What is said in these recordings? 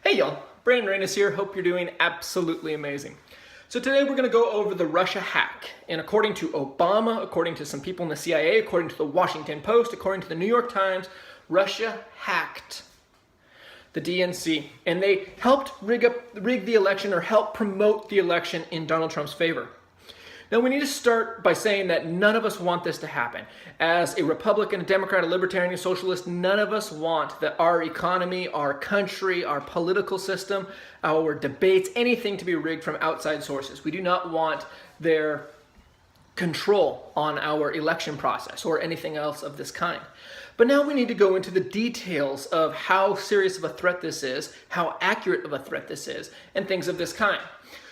Hey y'all, Rinas here. Hope you're doing absolutely amazing. So today we're going to go over the Russia hack. And according to Obama, according to some people in the CIA, according to the Washington Post, according to the New York Times, Russia hacked the DNC. And they helped rig the election or help promote the election in Donald Trump's favor. Now we need to start by saying that none of us want this to happen. As a Republican, a Democrat, a Libertarian, a Socialist, none of us want that our economy, our country, our political system, our debates, anything to be rigged from outside sources. We do not want their control on our election process or anything else of this kind. But now we need to go into the details of how serious of a threat this is, how accurate of a threat this is, and things of this kind.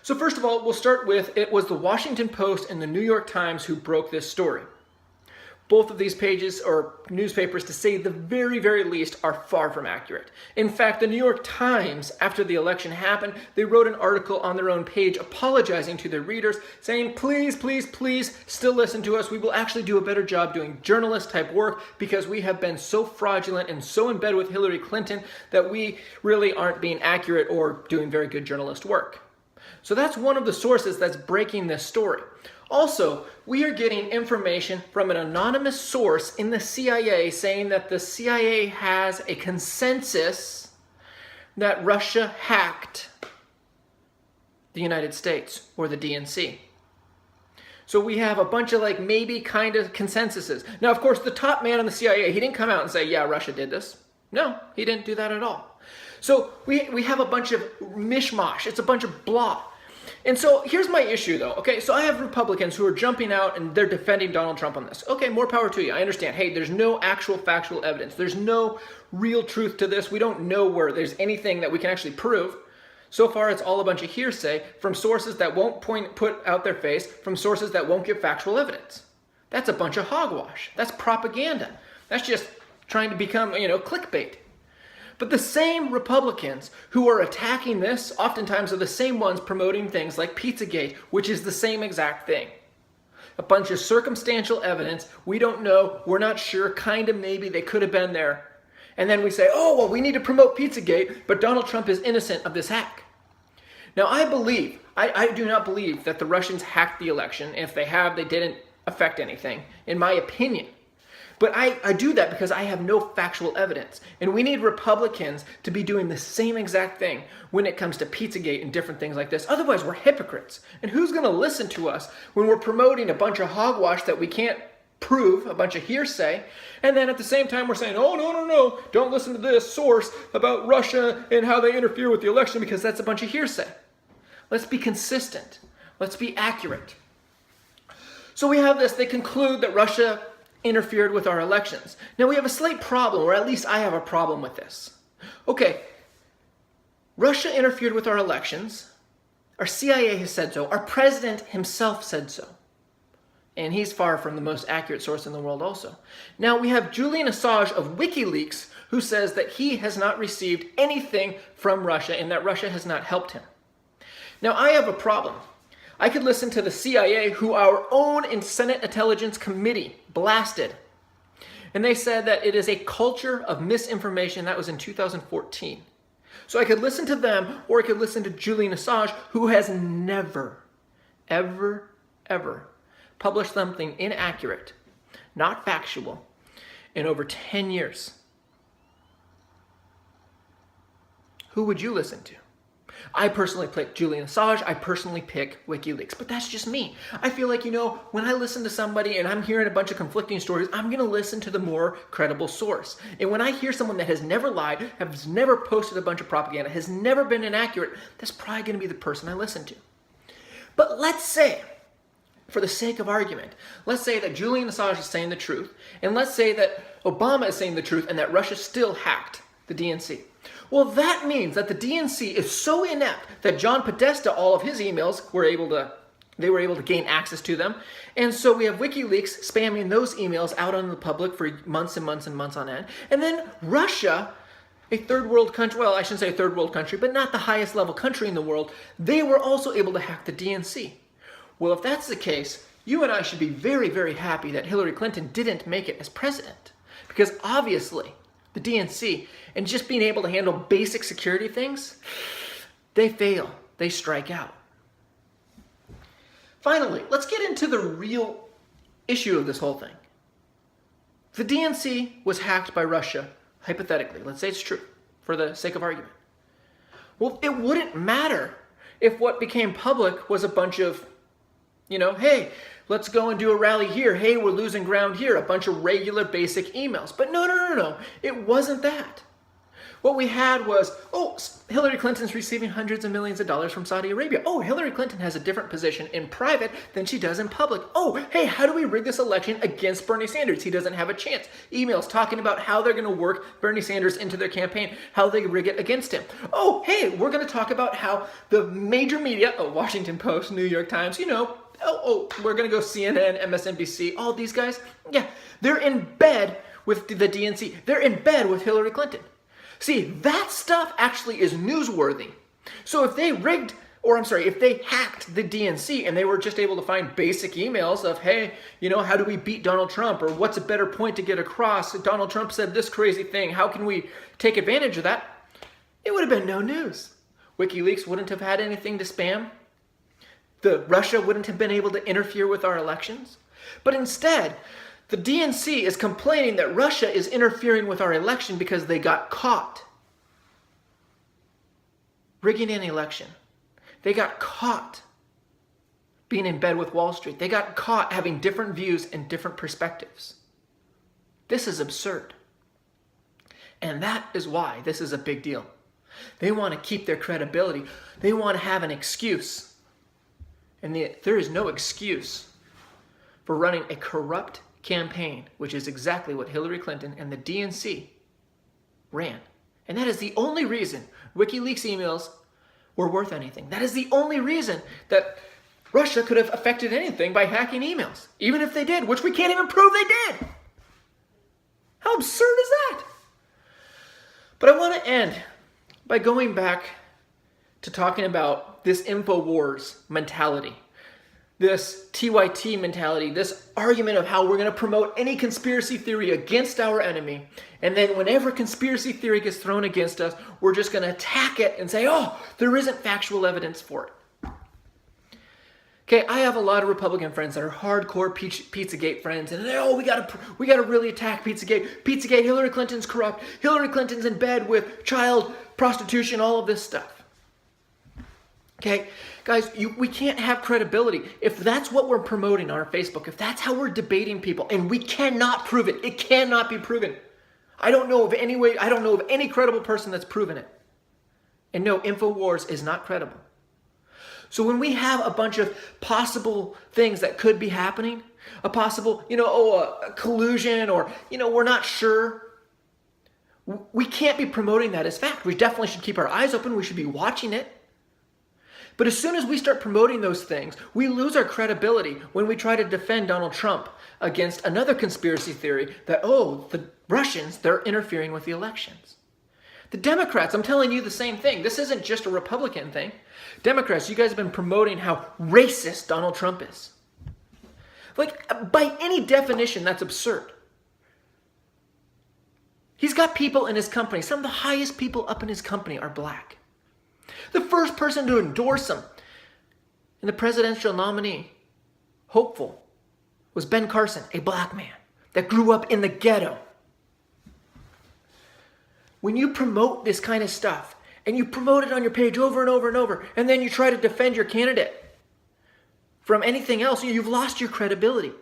So first of all, we'll start with, it was the Washington Post and the New York Times who broke this story. Both of these pages, or newspapers to say the very, very least, are far from accurate. In fact, the New York Times, after the election happened, they wrote an article on their own page apologizing to their readers, saying, please, please, please still listen to us. We will actually do a better job doing journalist type work because we have been so fraudulent and so in bed with Hillary Clinton that we really aren't being accurate or doing very good journalist work. So that's one of the sources that's breaking this story. Also, we are getting information from an anonymous source in the CIA saying that the CIA has a consensus that Russia hacked the United States or the DNC. So we have a bunch of maybe kind of consensuses. Now, of course, the top man in the CIA, he didn't come out and say, yeah, Russia did this. No, he didn't do that at all. So we have a bunch of mishmash. It's a bunch of blah. And so here's my issue though. Okay, so I have Republicans who are jumping out and they're defending Donald Trump on this. Okay, more power to you. I understand. Hey, there's no actual factual evidence. There's no real truth to this. We don't know where there's anything that we can actually prove. So far, it's all a bunch of hearsay from sources that won't put out their face, from sources that won't give factual evidence. That's a bunch of hogwash. That's propaganda. That's just trying to become, clickbait. But the same Republicans who are attacking this oftentimes are the same ones promoting things like pizzagate, which is the same exact thing. A bunch of circumstantial evidence, we don't know, we're not sure, kind of maybe they could have been there. And then we say, oh, well, we need to promote pizzagate, but Donald Trump is innocent of this hack. Now, I do not believe that the Russians hacked the election. If they have, they didn't affect anything, in my opinion. But I do that because I have no factual evidence. And we need Republicans to be doing the same exact thing when it comes to Pizzagate and different things like this. Otherwise, we're hypocrites. And who's going to listen to us when we're promoting a bunch of hogwash that we can't prove, a bunch of hearsay, and then at the same time we're saying, oh, no, don't listen to this source about Russia and how they interfere with the election because that's a bunch of hearsay. Let's be consistent. Let's be accurate. So we have this. They conclude that Russia interfered with our elections. Now we have a slight problem, or at least I have a problem with this. Okay, Russia interfered with our elections. Our CIA has said so. Our president himself said so. And he's far from the most accurate source in the world also. Now we have Julian Assange of Wiki Leaks who says that he has not received anything from Russia and that Russia has not helped him. Now I have a problem. I could listen to the CIA, who our own Senate Intelligence Committee blasted. And they said that it is a culture of misinformation. That was in 2014. So I could listen to them, or I could listen to Julian Assange, who has never, ever, ever published something inaccurate, not factual, in over 10 years. Who would you listen to? I personally pick Julian Assange. I personally pick Wiki Leaks, but that's just me. I feel like, when I listen to somebody and I'm hearing a bunch of conflicting stories, I'm going to listen to the more credible source. And when I hear someone that has never lied, has never posted a bunch of propaganda, has never been inaccurate, that's probably going to be the person I listen to. But let's say, for the sake of argument, let's say that Julian Assange is saying the truth, and let's say that Obama is saying the truth and that Russia still hacked the DNC. Well, that means that the DNC is so inept that John Podesta, all of his emails, they were able to gain access to them. And so we have WikiLeaks spamming those emails out on the public for months and months and months on end. And then Russia, a third world country, well, I shouldn't say third world country, but not the highest level country in the world, they were also able to hack the DNC. Well, if that's the case, you and I should be very, very happy that Hillary Clinton didn't make it as president. Because obviously, the DNC, and just being able to handle basic security things, they fail. They strike out. Finally, let's get into the real issue of this whole thing. The DNC was hacked by Russia, hypothetically. Let's say it's true, for the sake of argument. Well, it wouldn't matter if what became public was a bunch of, hey, let's go and do a rally here. Hey, we're losing ground here. A bunch of regular basic emails. But no. It wasn't that. What we had was, Hillary Clinton's receiving hundreds of millions of dollars from Saudi Arabia. Oh, Hillary Clinton has a different position in private than she does in public. Oh, hey, how do we rig this election against Bernie Sanders? He doesn't have a chance. Emails talking about how they're going to work Bernie Sanders into their campaign, how they rig it against him. Oh, hey, we're going to talk about how the major media, Washington Post, New York Times, we're going to go CNN, MSNBC, all these guys. Yeah, they're in bed with the DNC. They're in bed with Hillary Clinton. See, that stuff actually is newsworthy. So if they if they hacked the DNC and they were just able to find basic emails of, hey, how do we beat Donald Trump? Or what's a better point to get across? Donald Trump said this crazy thing. How can we take advantage of that? It would have been no news. Wiki Leaks wouldn't have had anything to spam. Russia wouldn't have been able to interfere with our elections. But instead, the DNC is complaining that Russia is interfering with our election because they got caught rigging an election. They got caught being in bed with Wall Street. They got caught having different views and different perspectives. This is absurd. And that is why this is a big deal. They want to keep their credibility. They want to have an excuse. And there is no excuse for running a corrupt campaign, which is exactly what Hillary Clinton and the DNC ran. And that is the only reason WikiLeaks emails were worth anything. That is the only reason that Russia could have affected anything by hacking emails, even if they did, which we can't even prove they did. How absurd is that? But I want to end by going back to talking about this InfoWars mentality. This TYT mentality, this argument of how we're going to promote any conspiracy theory against our enemy. And then whenever conspiracy theory gets thrown against us, we're just going to attack it and say, there isn't factual evidence for it. Okay, I have a lot of Republican friends that are hardcore Pizzagate friends. And we got to really attack Pizzagate. Pizzagate, Hillary Clinton's corrupt. Hillary Clinton's in bed with child prostitution, all of this stuff. Okay, guys, we can't have credibility if that's what we're promoting on our Facebook, if that's how we're debating people, and we cannot prove it. It cannot be proven. I don't know of any credible person that's proven it. And no, InfoWars is not credible. So when we have a bunch of possible things that could be happening, a possible, a collusion, or, we're not sure, we can't be promoting that as fact. We definitely should keep our eyes open. We should be watching it. But as soon as we start promoting those things, we lose our credibility when we try to defend Donald Trump against another conspiracy theory that, the Russians, they're interfering with the elections. The Democrats, I'm telling you the same thing. This isn't just a Republican thing. Democrats, you guys have been promoting how racist Donald Trump is. By any definition, that's absurd. He's got people in his company. Some of the highest people up in his company are black. The first person to endorse him and the presidential nominee hopeful was Ben Carson, a black man that grew up in the ghetto. When you promote this kind of stuff and you promote it on your page over and over and over, and then you try to defend your candidate from anything else, you've lost your credibility.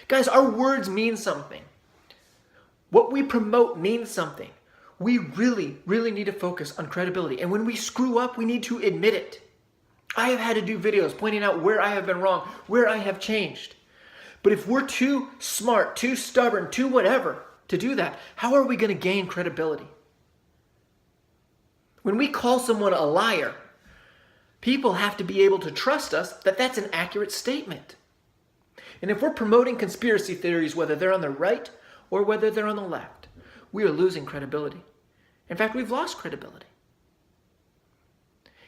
Guys, our words mean something. What we promote means something. We really, really need to focus on credibility. And when we screw up, we need to admit it. I have had to do videos pointing out where I have been wrong, where I have changed. But if we're too smart, too stubborn, too whatever to do that, how are we going to gain credibility? When we call someone a liar, people have to be able to trust us that that's an accurate statement. And if we're promoting conspiracy theories, whether they're on the right or whether they're on the left, we are losing credibility. In fact, we've lost credibility.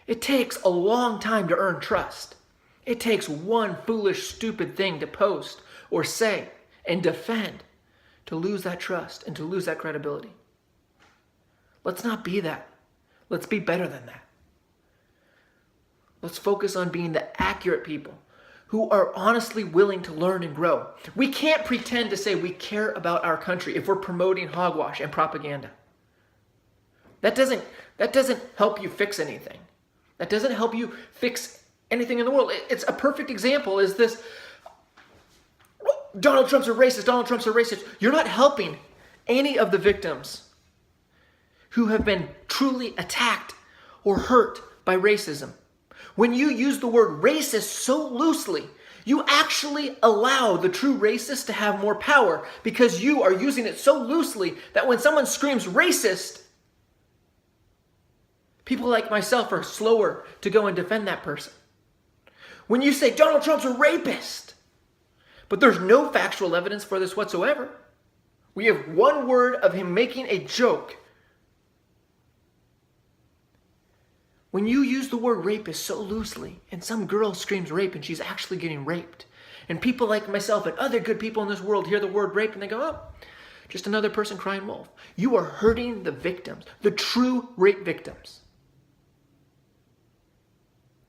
It takes a long time to earn trust. It takes one foolish, stupid thing to post or say and defend to lose that trust and to lose that credibility. Let's not be that. Let's be better than that. Let's focus on being the accurate people who are honestly willing to learn and grow. We can't pretend to say we care about our country if we're promoting hogwash and propaganda. That doesn't help you fix anything. That doesn't help you fix anything in the world. It's a perfect example is this, Donald Trump's a racist, Donald Trump's a racist. You're not helping any of the victims who have been truly attacked or hurt by racism. When you use the word racist so loosely, you actually allow the true racist to have more power because you are using it so loosely that when someone screams racist, people like myself are slower to go and defend that person. When you say Donald Trump's a rapist, but there's no factual evidence for this whatsoever, we have one word of him making a joke. When you use the word rapist so loosely, and some girl screams rape and she's actually getting raped, and people like myself and other good people in this world hear the word rape and they go, oh, just another person crying wolf. You are hurting the victims, the true rape victims.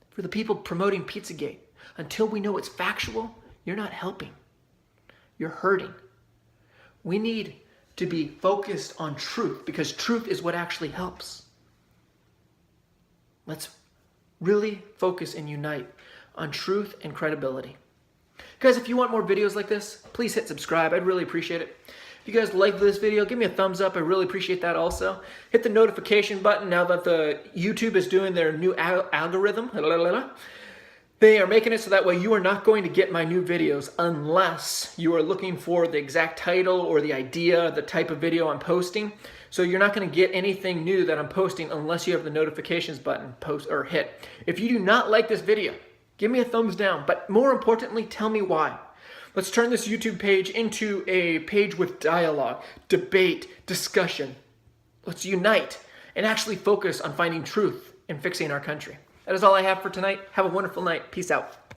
For the people promoting Pizzagate, until we know it's factual, you're not helping. You're hurting. We need to be focused on truth because truth is what actually helps. Let's really focus and unite on truth and credibility. Guys, if you want more videos like this, please hit subscribe. I'd really appreciate it. If you guys like this video, give me a thumbs up. I really appreciate that also. Hit the notification button now that the YouTube is doing their new algorithm. They are making it so that way you are not going to get my new videos unless you are looking for the exact title or the idea, the type of video I'm posting. So you're not going to get anything new that I'm posting unless you have the notifications button post or hit. If you do not like this video, give me a thumbs down. But more importantly, tell me why. Let's turn this YouTube page into a page with dialogue, debate, discussion. Let's unite and actually focus on finding truth and fixing our country. That is all I have for tonight. Have a wonderful night. Peace out.